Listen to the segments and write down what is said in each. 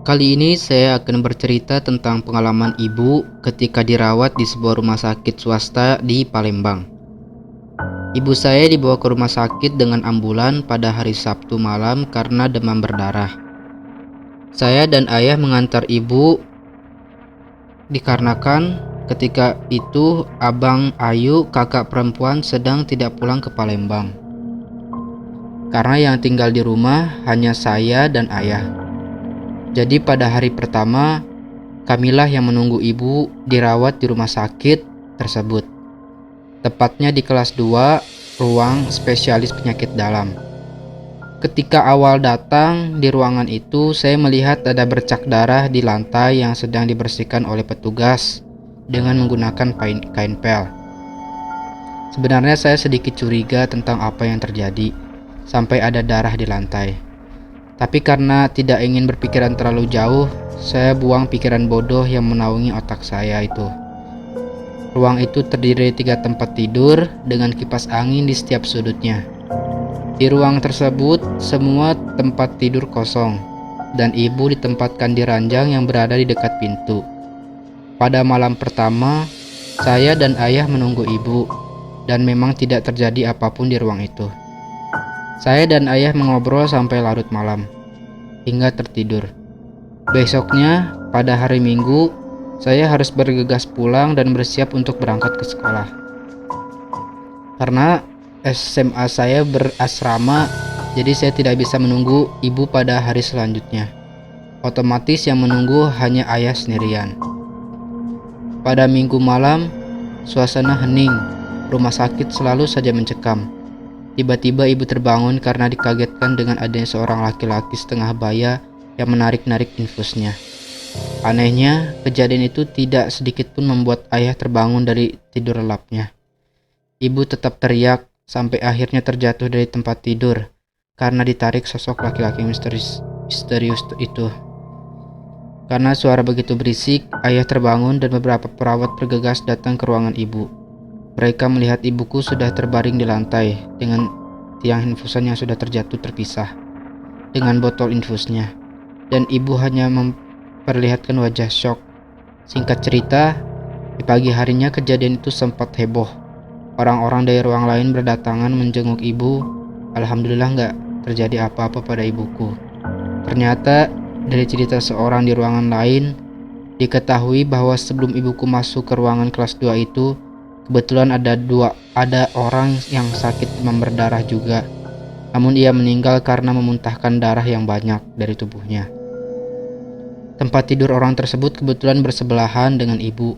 Kali ini saya akan bercerita tentang pengalaman ibu ketika dirawat di sebuah rumah sakit swasta di Palembang. Ibu saya dibawa ke rumah sakit dengan ambulan pada hari Sabtu malam karena demam berdarah. Saya dan ayah mengantar ibu dikarenakan ketika itu Abang Ayu, kakak perempuan, sedang tidak pulang ke Palembang. Karena yang tinggal di rumah hanya saya dan ayah. Jadi pada hari pertama, kamilah yang menunggu ibu dirawat di rumah sakit tersebut. Tepatnya di kelas 2, ruang spesialis penyakit dalam. Ketika awal datang di ruangan itu, saya melihat ada bercak darah di lantai yang sedang dibersihkan oleh petugas dengan menggunakan kain pel. Sebenarnya saya sedikit curiga tentang apa yang terjadi, sampai ada darah di lantai. Tapi karena tidak ingin berpikiran terlalu jauh, saya buang pikiran bodoh yang menaungi otak saya itu. Ruang itu terdiri dari 3 tempat tidur dengan kipas angin di setiap sudutnya. Di ruang tersebut, semua tempat tidur kosong, dan ibu ditempatkan di ranjang yang berada di dekat pintu. Pada malam pertama, saya dan ayah menunggu ibu, dan memang tidak terjadi apapun di ruang itu. Saya dan ayah mengobrol sampai larut malam, hingga tertidur. Besoknya, pada hari Minggu, saya harus bergegas pulang dan bersiap untuk berangkat ke sekolah. Karena SMA saya berasrama, jadi saya tidak bisa menunggu ibu pada hari selanjutnya. Otomatis yang menunggu hanya ayah sendirian. Pada Minggu malam, suasana hening, rumah sakit selalu saja mencekam. Tiba-tiba ibu terbangun karena dikagetkan dengan adanya seorang laki-laki setengah baya yang menarik-narik infusnya. Anehnya, kejadian itu tidak sedikit pun membuat ayah terbangun dari tidur lelapnya. Ibu tetap teriak sampai akhirnya terjatuh dari tempat tidur karena ditarik sosok laki-laki misterius itu. Karena suara begitu berisik, ayah terbangun dan beberapa perawat bergegas datang ke ruangan ibu. Mereka melihat ibuku sudah terbaring di lantai dengan tiang infusan yang sudah terjatuh terpisah dengan botol infusnya, dan ibu hanya memperlihatkan wajah syok. Singkat cerita, di pagi harinya kejadian itu sempat heboh. Orang-orang dari ruang lain berdatangan menjenguk ibu. Alhamdulillah nggak terjadi apa-apa pada ibuku. Ternyata dari cerita seorang di ruangan lain, diketahui bahwa sebelum ibuku masuk ke ruangan kelas 2 itu, kebetulan ada orang yang sakit demam berdarah juga. Namun ia meninggal karena memuntahkan darah yang banyak dari tubuhnya. Tempat tidur orang tersebut kebetulan bersebelahan dengan ibu.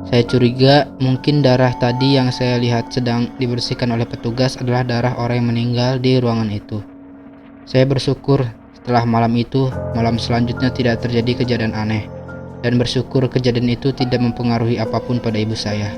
Saya curiga mungkin darah tadi yang saya lihat sedang dibersihkan oleh petugas adalah darah orang yang meninggal di ruangan itu. Saya bersyukur setelah malam itu, malam selanjutnya tidak terjadi kejadian aneh, dan bersyukur kejadian itu tidak mempengaruhi apapun pada ibu saya.